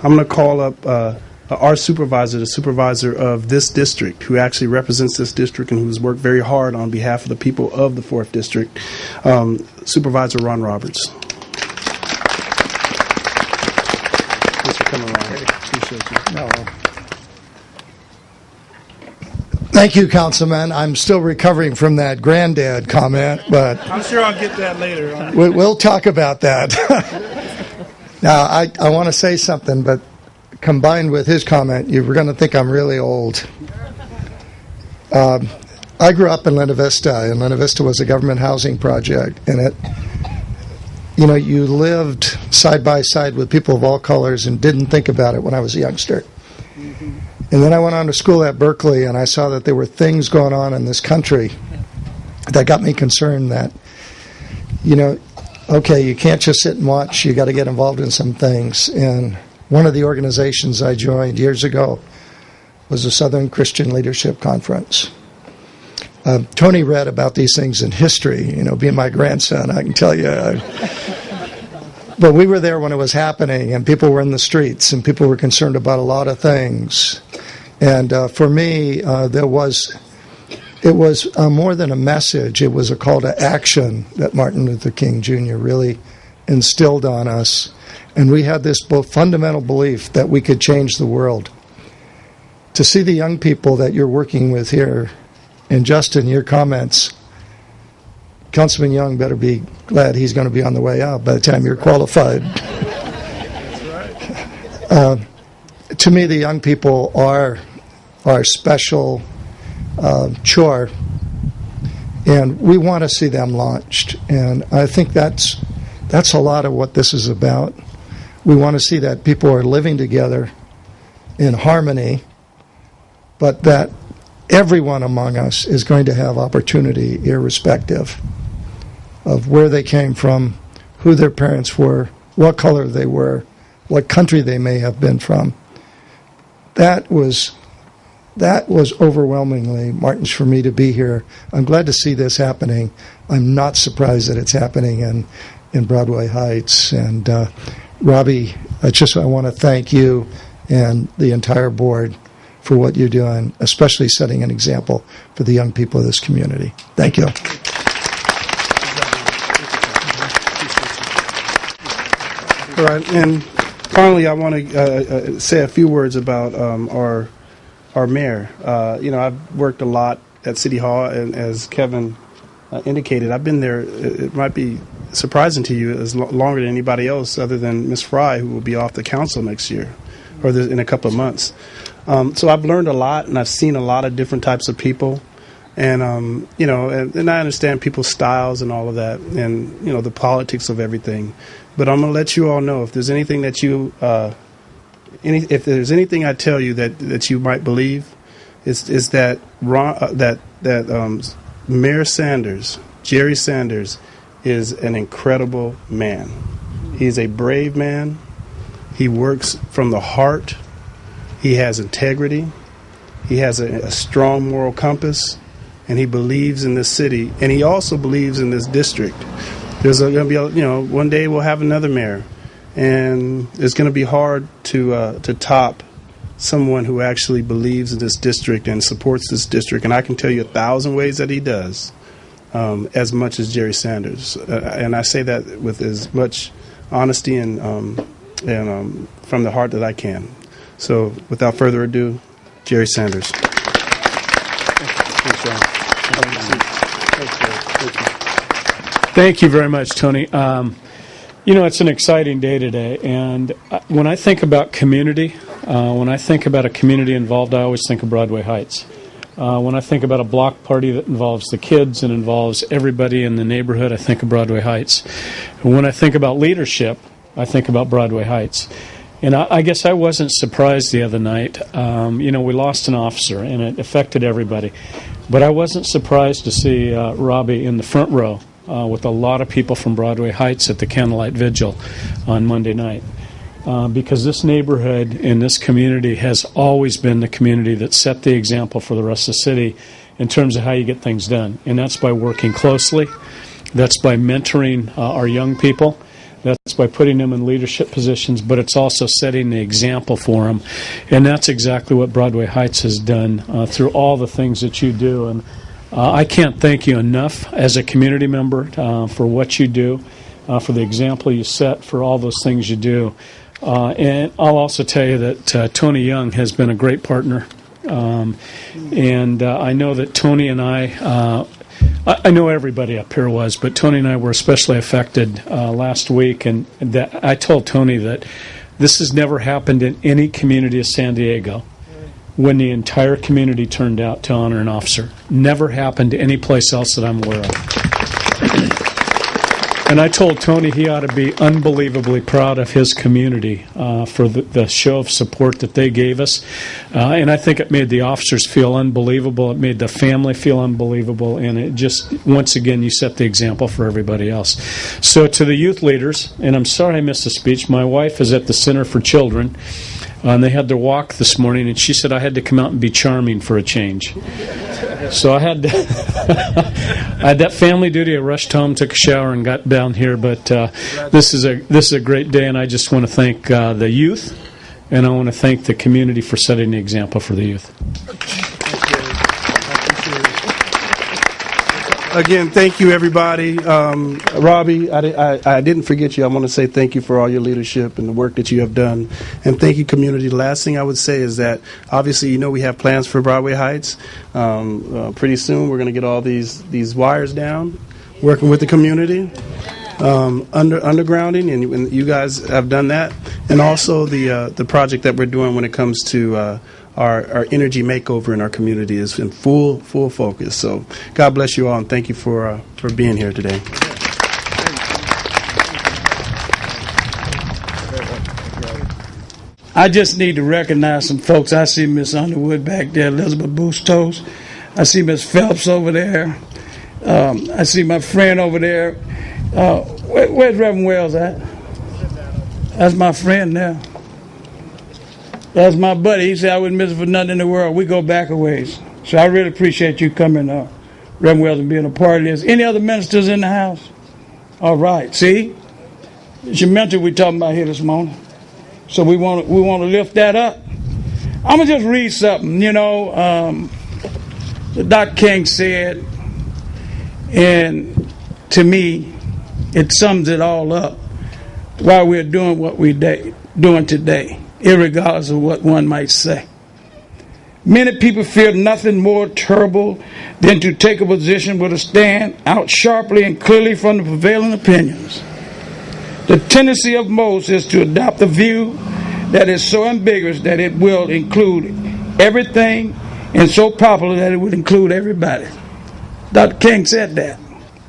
I'm going to call up our supervisor, the supervisor of this district, who actually represents this district and who's worked very hard on behalf of the people of the 4th District, Supervisor Ron Roberts. Thanks for coming, Ron. Appreciate you. No. Thank you, Councilman. I'm still recovering from that granddad comment, but I'm sure I'll get that later. we'll talk about that. Now, I want to say something, but combined with his comment, you're going to think I'm really old. I grew up in Linda Vista, and Linda Vista was a government housing project, and you lived side by side with people of all colors and didn't think about it when I was a youngster. Mm-hmm. And then I went on to school at Berkeley, and I saw that there were things going on in this country that got me concerned that, okay, you can't just sit and watch. You got to get involved in some things. And one of the organizations I joined years ago was the Southern Christian Leadership Conference. Tony read about these things in history. Being my grandson, I can tell you. But we were there when it was happening, and people were in the streets, and people were concerned about a lot of things. And for me, it was more than a message. It was a call to action that Martin Luther King Jr. really instilled on us. And we had this both fundamental belief that we could change the world. To see the young people that you're working with here, and Justin, your comments, Councilman Young better be glad he's going to be on the way out by the time you're qualified. That's right. To me, the young people are our special chore, and we want to see them launched. And I think that's a lot of what this is about. We want to see that people are living together in harmony, but that everyone among us is going to have opportunity irrespective of where they came from, who their parents were, what color they were, what country they may have been from. That was overwhelmingly Martin's for me to be here. I'm glad to see this happening. I'm not surprised that it's happening in Broadway Heights. And Robbie, I want to thank you and the entire board for what you're doing, especially setting an example for the young people of this community. Thank you. All right, and finally, I want to say a few words about our mayor. I've worked a lot at City Hall, and as Kevin indicated, I've been there. It might be surprising to you as longer than anybody else, other than Ms. Fry, who will be off the council next year, or in a couple of months. So I've learned a lot, and I've seen a lot of different types of people, and and I understand people's styles and all of that, and the politics of everything. But I'm going to let you all know if there's anything that if there's anything I tell you that you might believe, is that Mayor Sanders, Jerry Sanders, is an incredible man. He's a brave man. He works from the heart. He has integrity. He has a strong moral compass, and he believes in this city, and he also believes in this district. There's going to be, one day we'll have another mayor, and it's going to be hard to top someone who actually believes in this district and supports this district. And I can tell you 1,000 ways that he does, as much as Jerry Sanders. And I say that with as much honesty and from the heart that I can. So, without further ado, Jerry Sanders. Thank you very much, Tony. It's an exciting day today, and when I think about community, when I think about a community involved, I always think of Broadway Heights. When I think about a block party that involves the kids and involves everybody in the neighborhood, I think of Broadway Heights. And when I think about leadership, I think about Broadway Heights. And I guess I wasn't surprised the other night. We lost an officer, and it affected everybody. But I wasn't surprised to see Robbie in the front row with a lot of people from Broadway Heights at the Candlelight Vigil on Monday night. Because this neighborhood and this community has always been the community that set the example for the rest of the city in terms of how you get things done. And that's by working closely. That's by mentoring our young people. That's by putting them in leadership positions, but it's also setting the example for them. And that's exactly what Broadway Heights has done through all the things that you do. And I can't thank you enough as a community member for what you do, for the example you set, for all those things you do. And I'll also tell you that Tony Young has been a great partner. And I know that Tony and I know everybody up here was, but Tony and I were especially affected last week. And that I told Tony that this has never happened in any community of San Diego when the entire community turned out to honor an officer. Never happened any place else that I'm aware of. And I told Tony he ought to be unbelievably proud of his community for the show of support that they gave us. And I think it made the officers feel unbelievable. It made the family feel unbelievable. And it just, once again, you set the example for everybody else. So to the youth leaders, and I'm sorry I missed the speech. My wife is at the Center for Children. And they had their walk this morning, and she said I had to come out and be charming for a change. So I had I had that family duty. I rushed home, took a shower, and got down here. But this is a great day, and I just want to thank the youth, and I want to thank the community for setting the example for the youth. Again, thank you, everybody. Robbie, I didn't forget you. I want to say thank you for all your leadership and the work that you have done. And thank you, community. The last thing I would say is that, obviously, you know we have plans for Broadway Heights. Pretty soon, we're going to get all these wires down, working with the community, undergrounding, and you guys have done that. And also the project that we're doing when it comes to our energy makeover in our community is in full focus. So God bless you all, and thank you for being here today. I just need to recognize some folks. I see Miss Underwood back there, Elizabeth Bustos. I see Miss Phelps over there. I see my friend over there. Where's Reverend Wells at? That's my friend now. That's my buddy. He said I wouldn't miss it for nothing in the world. We go back a ways. So I really appreciate you coming, Reverend Wells, and being a part of this. Any other ministers in the house? All right. See? It's your mentor we're talking about here this morning. So we want to lift that up. I'm going to just read something. You know, Dr. King said, and to me, it sums it all up, why we're doing what we're doing today, irregardless of what one might say. Many people fear nothing more terrible than to take a position where to stand out sharply and clearly from the prevailing opinions. The tendency of most is to adopt a view that is so ambiguous that it will include everything and so popular that it would include everybody. Dr. King said that.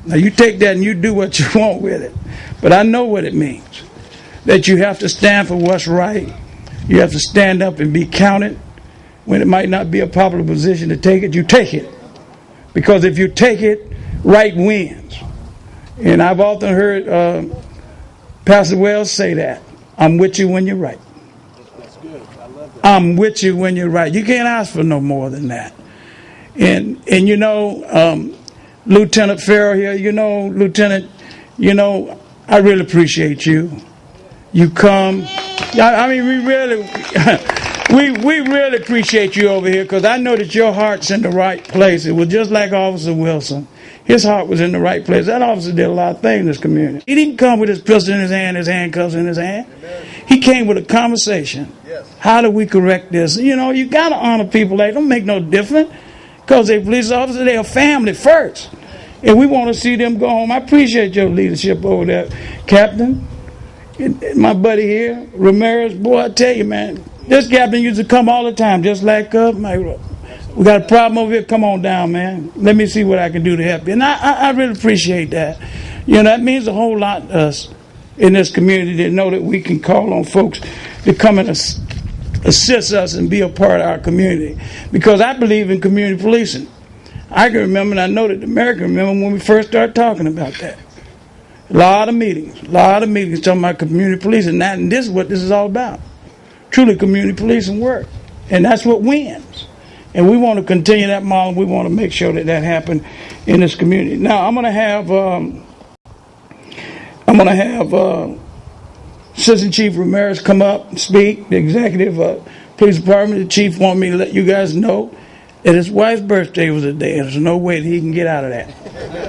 Now you take that and you do what you want with it. But I know what it means. That you have to stand for what's right. You have to stand up and be counted. When it might not be a popular position to take it, you take it. Because if you take it, right wins. And I've often heard Pastor Wells say that. I'm with you when you're right. That's good. I love that. I'm with you when you're right. You can't ask for no more than that. And you know, Lieutenant Farrell here, you know, Lieutenant, you know, I really appreciate you. You come. I mean, we really, we really appreciate you over here because I know that your heart's in the right place. It was just like Officer Wilson. His heart was in the right place. That officer did a lot of things in this community. He didn't come with his pistol in his hand, his handcuffs in his hand. Amen. He came with a conversation. Yes. How do we correct this? You know, you got to honor people. They don't make no difference because they're police officers. They're a family first. And we want to see them go home. I appreciate your leadership over there, Captain. And my buddy here, Ramirez, boy, I tell you, man, this captain used to come all the time, just like we got a problem over here. Come on down, man. Let me see what I can do to help you. And I really appreciate that. You know, that means a whole lot to us in this community to know that we can call on folks to come and assist us and be a part of our community. Because I believe in community policing. I can remember, and I know that America remember when we first started talking about that. A lot of meetings talking about community policing. And this is what this is all about. Truly community policing work. And that's what wins. And we want to continue that model. We want to make sure that that happens in this community. Now, I'm going to have Assistant Chief Ramirez come up and speak, the executive police department, the chief wanted me to let you guys know that his wife's birthday was today. There's no way that he can get out of that.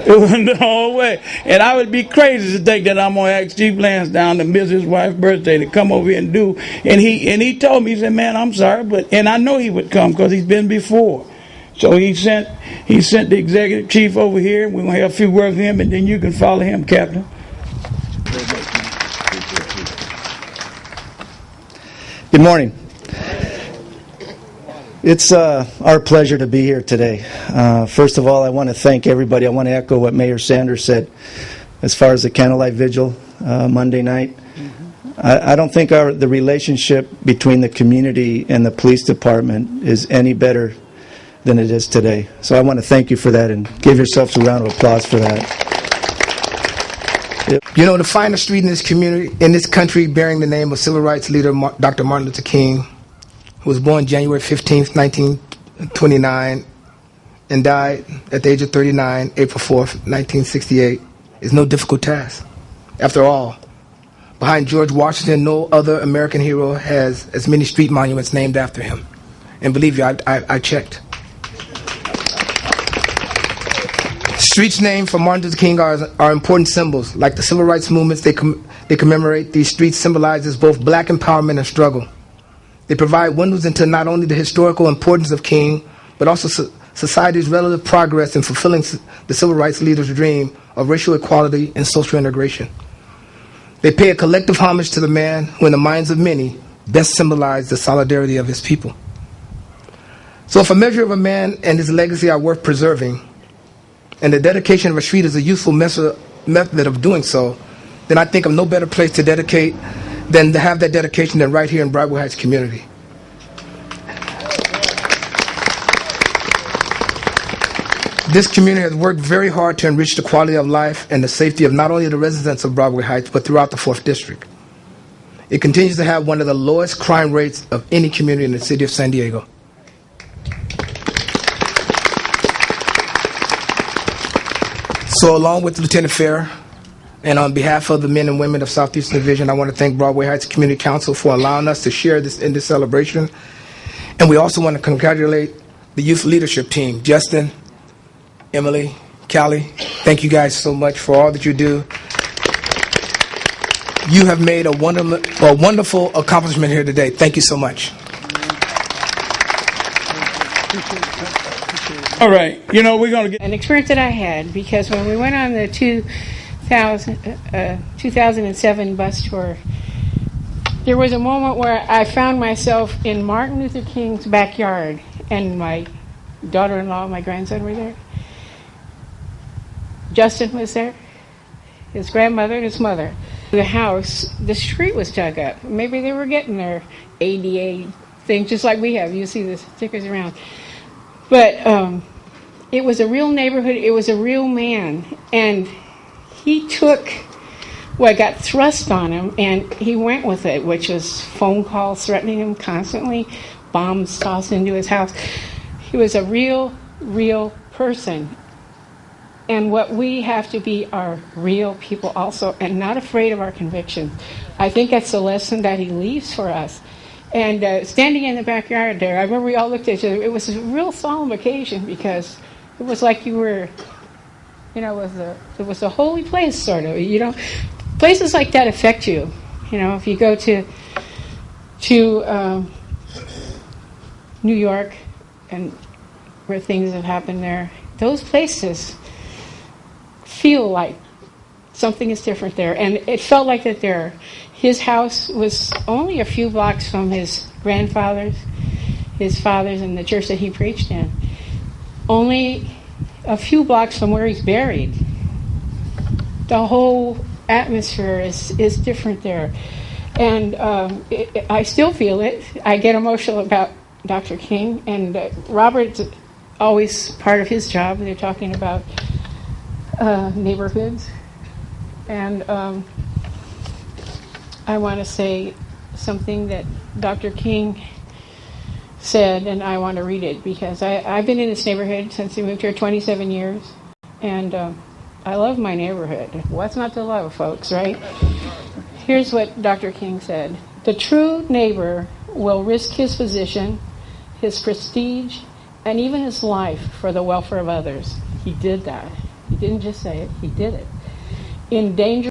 It was no way. And I would be crazy to think that I'm going to ask Chief Lansdowne to miss his wife's birthday to come over here and do. And he told me, he said, man, I'm sorry, and I know he would come because he's been before. So he sent the executive chief over here. We're going to have a few words with him, and then you can follow him, Captain. Good morning. It's our pleasure to be here today. First of all, I want to thank everybody. I want to echo what Mayor Sanders said as far as the candlelight vigil Monday night. I don't think the relationship between the community and the police department is any better than it is today. So I want to thank you for that and give yourselves a round of applause for that. You know, to find a street in this community, in this country, bearing the name of civil rights leader Dr. Martin Luther King, who was born January 15th, 1929, and died at the age of 39, April 4th, 1968, is no difficult task. After all, behind George Washington, no other American hero has as many street monuments named after him. And believe you, I checked. Streets named for Martin Luther King are important symbols. Like the civil rights movements they commemorate, these streets symbolizes both black empowerment and struggle. They provide windows into not only the historical importance of King, but also society's relative progress in fulfilling the civil rights leader's dream of racial equality and social integration. They pay a collective homage to the man who, in the minds of many, best symbolized the solidarity of his people. So if a measure of a man and his legacy are worth preserving, and the dedication of a street is a useful method of doing so, then I think of no better place to dedicate than to have that dedication than right here in Broadway Heights community. This community has worked very hard to enrich the quality of life and the safety of not only the residents of Broadway Heights, but throughout the 4th District. It continues to have one of the lowest crime rates of any community in the city of San Diego. So along with Lieutenant Fair, and on behalf of the men and women of Southeastern Division, I want to thank Broadway Heights Community Council for allowing us to share this in this celebration. And we also want to congratulate the youth leadership team, Justin, Emily, Callie. Thank you guys so much for all that you do. You have made a wonderful accomplishment here today. Thank you so much. All right, you know, we're going to get an experience that I had, because when we went on the 2007 bus tour, there was a moment where I found myself in Martin Luther King's backyard, and my daughter-in-law and my grandson were there. Justin was there, his grandmother and his mother. The house, the street was dug up. Maybe they were getting their ADA thing, just like we have. You see the stickers around. But it was a real neighborhood. It was a real man. And he took what got thrust on him, and he went with it, which was phone calls threatening him constantly, bombs tossed into his house. He was a real person. And what we have to be are real people also, and not afraid of our convictions. I think that's the lesson that he leaves for us. And standing in the backyard there, I remember we all looked at each other. It was a real solemn occasion, because it was like you were, you know, it was a holy place, sort of. You know, places like that affect you. You know, if you go to New York, and where things have happened there, those places feel like something is different there. And it felt like that there. His house was only a few blocks from his grandfather's, his father's, and the church that he preached in. Only a few blocks from where he's buried. The whole atmosphere is different there. And I still feel it. I get emotional about Dr. King. And Robert's always part of his job. They're talking about neighborhoods. And I want to say something that Dr. King said, and I want to read it, because I've been in this neighborhood since we moved here 27 years, and I love my neighborhood. What's not to love, folks, right? Here's what Dr. King said. The true neighbor will risk his position, his prestige, and even his life for the welfare of others. He did that. He didn't just say it, he did it. In danger